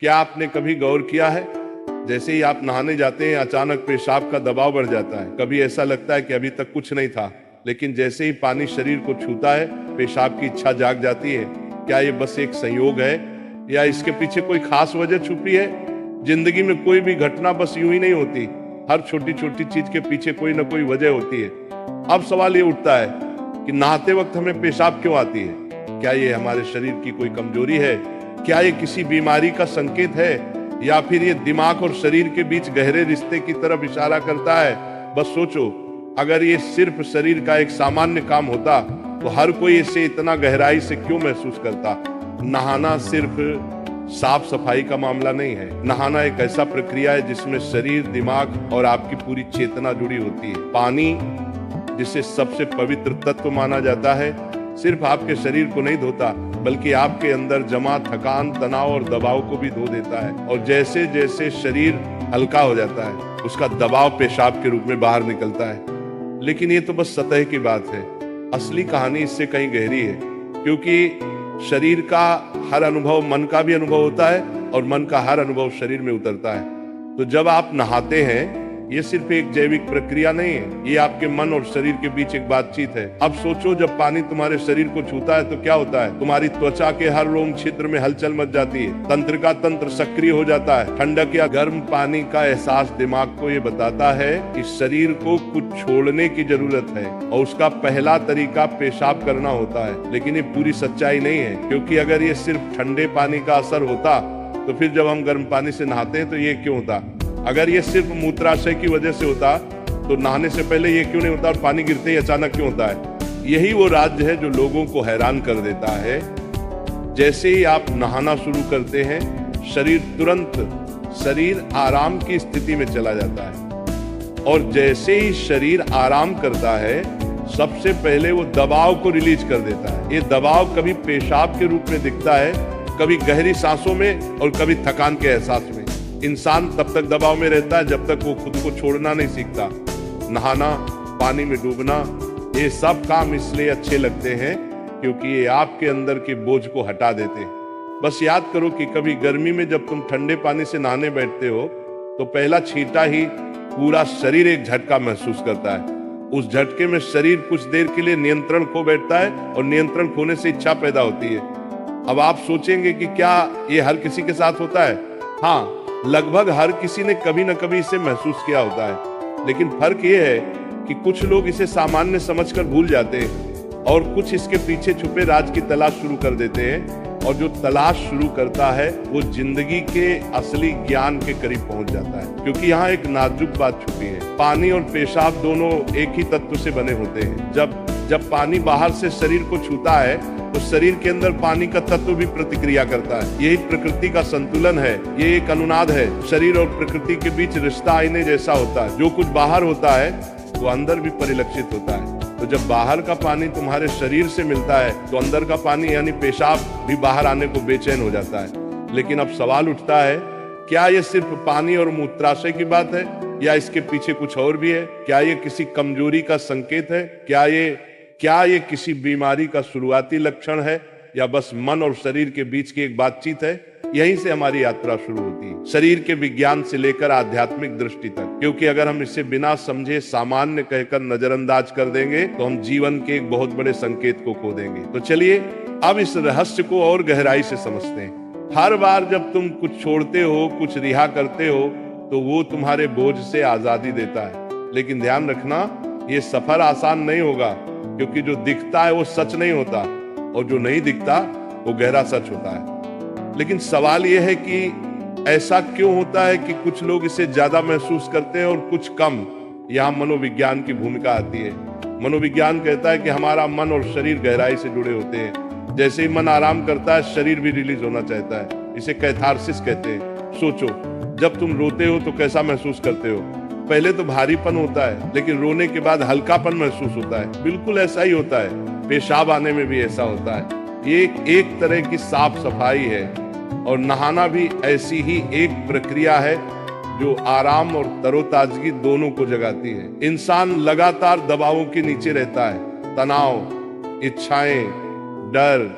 क्या आपने कभी गौर किया है, जैसे ही आप नहाने जाते हैं अचानक पेशाब का दबाव बढ़ जाता है। कभी ऐसा लगता है कि अभी तक कुछ नहीं था, लेकिन जैसे ही पानी शरीर को छूता है पेशाब की इच्छा जाग जाती है। क्या ये बस एक संयोग है या इसके पीछे कोई खास वजह छुपी है? जिंदगी में कोई भी घटना बस यूं ही नहीं होती, हर छोटी छोटी चीज के पीछे कोई ना कोई वजह होती है। अब सवाल ये उठता है कि नहाते वक्त हमें पेशाब क्यों आती है? क्या ये हमारे शरीर की कोई कमजोरी है? क्या ये किसी बीमारी का संकेत है, या फिर ये दिमाग और शरीर के बीच गहरे रिश्ते की तरफ इशारा करता है? बस सोचो, अगर ये सिर्फ शरीर का एक सामान्य काम होता तो हर कोई इसे इतना गहराई से क्यों महसूस करता? नहाना सिर्फ साफ सफाई का मामला नहीं है। नहाना एक ऐसा प्रक्रिया है जिसमें शरीर, दिमाग और आपकी पूरी चेतना जुड़ी होती है। पानी, जिसे सबसे पवित्र तत्व माना जाता है, सिर्फ आपके शरीर को नहीं धोता बल्कि आपके अंदर जमा थकान, तनाव और दबाव को भी धो देता है। और जैसे जैसे शरीर हल्का हो जाता है उसका दबाव पेशाब के रूप में बाहर निकलता है। लेकिन ये तो बस सतह की बात है, असली कहानी इससे कहीं गहरी है। क्योंकि शरीर का हर अनुभव मन का भी अनुभव होता है और मन का हर अनुभव शरीर में उतरता है। तो जब आप नहाते हैं ये सिर्फ एक जैविक प्रक्रिया नहीं है, ये आपके मन और शरीर के बीच एक बातचीत है। अब सोचो, जब पानी तुम्हारे शरीर को छूता है तो क्या होता है? तुम्हारी त्वचा के हर रोम क्षेत्र में हलचल मच जाती है, तंत्र का तंत्र सक्रिय हो जाता है। ठंडक या गर्म पानी का एहसास दिमाग को ये बताता है कि शरीर को कुछ छोड़ने की जरूरत है और उसका पहला तरीका पेशाब करना होता है। लेकिन ये पूरी सच्चाई नहीं है, क्योंकि अगर ये सिर्फ ठंडे पानी का असर होता तो फिर जब हम गर्म पानी से नहाते हैं तो ये क्यों होता? अगर ये सिर्फ मूत्राशय की वजह से होता तो नहाने से पहले ये क्यों नहीं होता और पानी गिरते ही अचानक क्यों होता है? यही वो राज्य है जो लोगों को हैरान कर देता है। जैसे ही आप नहाना शुरू करते हैं शरीर आराम की स्थिति में चला जाता है, और जैसे ही शरीर आराम करता है सबसे पहले वो दबाव को रिलीज कर देता है। ये दबाव कभी पेशाब के रूप में दिखता है, कभी गहरी सांसों में और कभी थकान के एहसास में। इंसान तब तक दबाव में रहता है जब तक वो खुद को छोड़ना नहीं सीखता। नहाना, पानी में डूबना, ये सब काम इसलिए अच्छे लगते हैं क्योंकि ये आपके अंदर के बोझ को हटा देते हैं। बस याद करो कि कभी गर्मी में जब तुम ठंडे पानी से नहाने बैठते हो तो पहला छींटा ही पूरा शरीर एक झटका महसूस करता है। उस झटके में शरीर कुछ देर के लिए नियंत्रण खो बैठता है और नियंत्रण खोने से इच्छा पैदा होती है। अब आप सोचेंगे कि क्या ये हर किसी के साथ होता है? हाँ, लगभग हर किसी ने कभी न कभी इसे महसूस किया होता है। लेकिन फर्क ये है कि कुछ लोग इसे सामान्य समझकर भूल जाते हैं और कुछ इसके पीछे छुपे राज की तलाश शुरू कर देते हैं। और जो तलाश शुरू करता है वो जिंदगी के असली ज्ञान के करीब पहुंच जाता है। क्योंकि यहाँ एक नाजुक बात छुपी है, पानी और पेशाब दोनों एक ही तत्व से बने होते हैं। जब पानी बाहर से शरीर को छूता है तो शरीर के अंदर पानी का तत्व भी प्रतिक्रिया करता है। यही प्रकृति का संतुलन है, ये एक अनुनाद है। शरीर और प्रकृति के बीच रिश्ता आईने जैसा होता है, जो कुछ बाहर होता है वो अंदर भी परिलक्षित होता है। तो जब बाहर का पानी तुम्हारे शरीर से मिलता है तो अंदर का पानी यानी पेशाब भी बाहर आने को बेचैन हो जाता है। लेकिन अब सवाल उठता है, क्या ये सिर्फ पानी और मूत्राशय की बात है या इसके पीछे कुछ और भी है? क्या ये किसी कमजोरी का संकेत है? क्या ये किसी बीमारी का शुरुआती लक्षण है, या बस मन और शरीर के बीच की एक बातचीत है? यहीं से हमारी यात्रा शुरू होती है, शरीर के विज्ञान से लेकर आध्यात्मिक दृष्टि तक। क्योंकि अगर हम इसे बिना समझे सामान्य कहकर नजरअंदाज कर देंगे तो हम जीवन के एक बहुत बड़े संकेत को खो देंगे। तो चलिए अब इस रहस्य को और गहराई से समझते हैं। हर बार जब तुम कुछ छोड़ते हो, कुछ रिहा करते हो, तो वो तुम्हारे बोझ से आजादी देता है। लेकिन ध्यान रखना, ये सफर आसान नहीं होगा, क्योंकि जो दिखता है वो सच नहीं होता और जो नहीं दिखता वो गहरा सच होता है। लेकिन सवाल यह है कि ऐसा क्यों होता है कि कुछ लोग इसे ज्यादा महसूस करते हैं और कुछ कम? यहाँ मनोविज्ञान की भूमिका आती है। मनोविज्ञान कहता है कि हमारा मन और शरीर गहराई से जुड़े होते हैं। जैसे ही मन आराम करता है शरीर भी रिलीज होना चाहता है। इसे कैथारसिस कहते हैं। सोचो, जब तुम रोते हो तो कैसा महसूस करते हो? पहले तो भारीपन होता है, लेकिन रोने के बाद हल्कापन महसूस होता है। बिल्कुल ऐसा ही होता है, पेशाब आने में भी ऐसा होता है। ये एक तरह की साफ सफाई है, और नहाना भी ऐसी ही एक प्रक्रिया है जो आराम और तरोताजगी दोनों को जगाती है। इंसान लगातार दबावों के नीचे रहता है, तनाव, इच्छाएं, डर,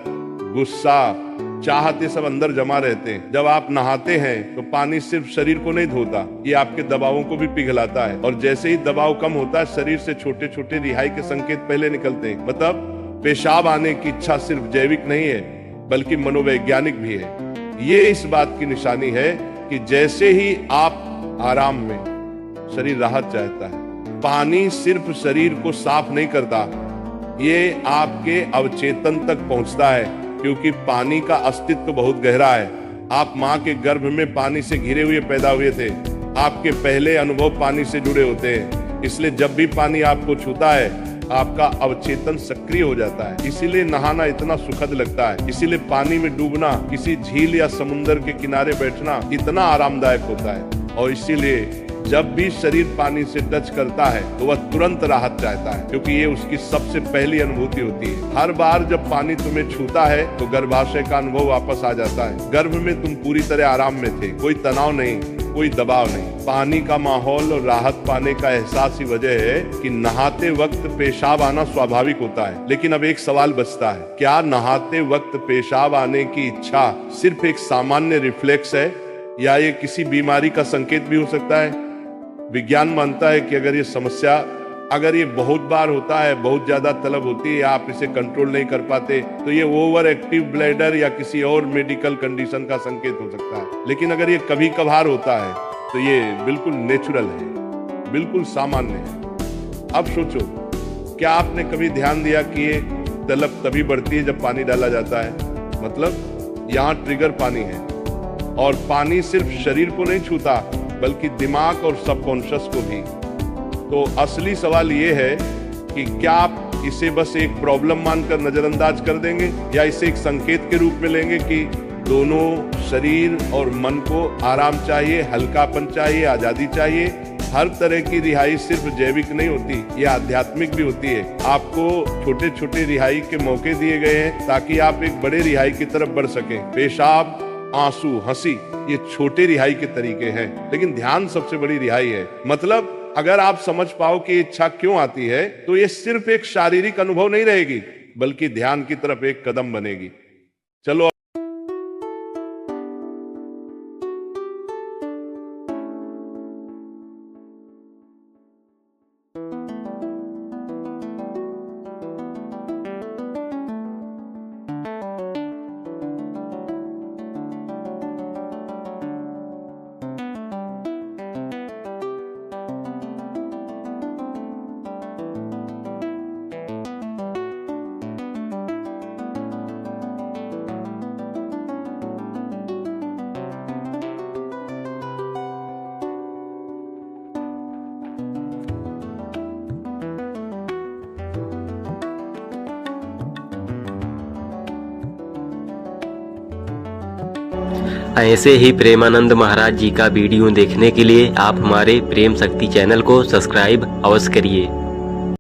गुस्सा, चाहते सब अंदर जमा रहते हैं। जब आप नहाते हैं तो पानी सिर्फ शरीर को नहीं धोता, ये आपके दबावों को भी पिघलाता है। और जैसे ही दबाव कम होता है, शरीर से छोटे छोटे रिहाई के संकेत पहले निकलते हैं। मतलब पेशाब आने की इच्छा सिर्फ जैविक नहीं है, बल्कि मनोवैज्ञानिक भी है। ये इस बात की निशानी है कि जैसे ही आप आराम में, शरीर राहत चाहता है। पानी सिर्फ शरीर को साफ नहीं करता, ये आपके अवचेतन तक पहुंचता है, क्योंकि पानी का अस्तित्व बहुत गहरा है। आप माँ के गर्भ में पानी से घिरे हुए पैदा हुए थे। आपके पहले अनुभव पानी से जुड़े होते हैं, इसलिए जब भी पानी आपको छूता है, आपका अवचेतन सक्रिय हो जाता है। इसीलिए नहाना इतना सुखद लगता है। इसीलिए पानी में डूबना, किसी झील या समुद्र के किनारे बैठना इतना आरामदायक होता है। और इसीलिए जब भी शरीर पानी से टच करता है तो वह तुरंत राहत चाहता है, क्योंकि ये उसकी सबसे पहली अनुभूति होती है। हर बार जब पानी तुम्हें छूता है तो गर्भाशय का अनुभव वापस आ जाता है। गर्भ में तुम पूरी तरह आराम में थे, कोई तनाव नहीं, कोई दबाव नहीं। पानी का माहौल और राहत पाने का एहसास ही वजह है कि नहाते वक्त पेशाब आना स्वाभाविक होता है। लेकिन अब एक सवाल बचता है, क्या नहाते वक्त पेशाब आने की इच्छा सिर्फ एक सामान्य रिफ्लेक्स है, या ये किसी बीमारी का संकेत भी हो सकता है? विज्ञान मानता है कि अगर ये बहुत बार होता है, बहुत ज्यादा तलब होती है, आप इसे कंट्रोल नहीं कर पाते, तो ये ओवर एक्टिव ब्लैडर या किसी और मेडिकल कंडीशन का संकेत हो सकता है। लेकिन अगर ये कभी कभार होता है तो ये बिल्कुल नेचुरल है, बिल्कुल सामान्य है। अब सोचो, क्या आपने कभी ध्यान दिया कि ये तलब तभी बढ़ती है जब पानी डाला जाता है? मतलब यहाँ ट्रिगर पानी है, और पानी सिर्फ शरीर को नहीं छूता, बल्कि दिमाग और सबकॉन्शियस को भी। तो असली सवाल ये है कि क्या आप इसे बस एक प्रॉब्लम मानकर नजरअंदाज कर देंगे, या इसे एक संकेत के रूप में लेंगे कि दोनों शरीर और मन को आराम चाहिए, हल्कापन चाहिए, आजादी चाहिए। हर तरह की रिहाई सिर्फ जैविक नहीं होती, ये आध्यात्मिक भी होती है। आपको छोटे छोटे रिहाई के मौके दिए गए हैं ताकि आप एक बड़े रिहाई की तरफ बढ़ सकें। पेशाब, आंसू, हंसी, ये छोटे रिहाई के तरीके हैं, लेकिन ध्यान सबसे बड़ी रिहाई है। मतलब अगर आप समझ पाओ कि इच्छा क्यों आती है, तो ये सिर्फ एक शारीरिक अनुभव नहीं रहेगी, बल्कि ध्यान की तरफ एक कदम बनेगी। चलो ऐसे ही प्रेमानंद महाराज जी का वीडियो देखने के लिए आप हमारे प्रेम शक्ति चैनल को सब्सक्राइब अवश्य करिए।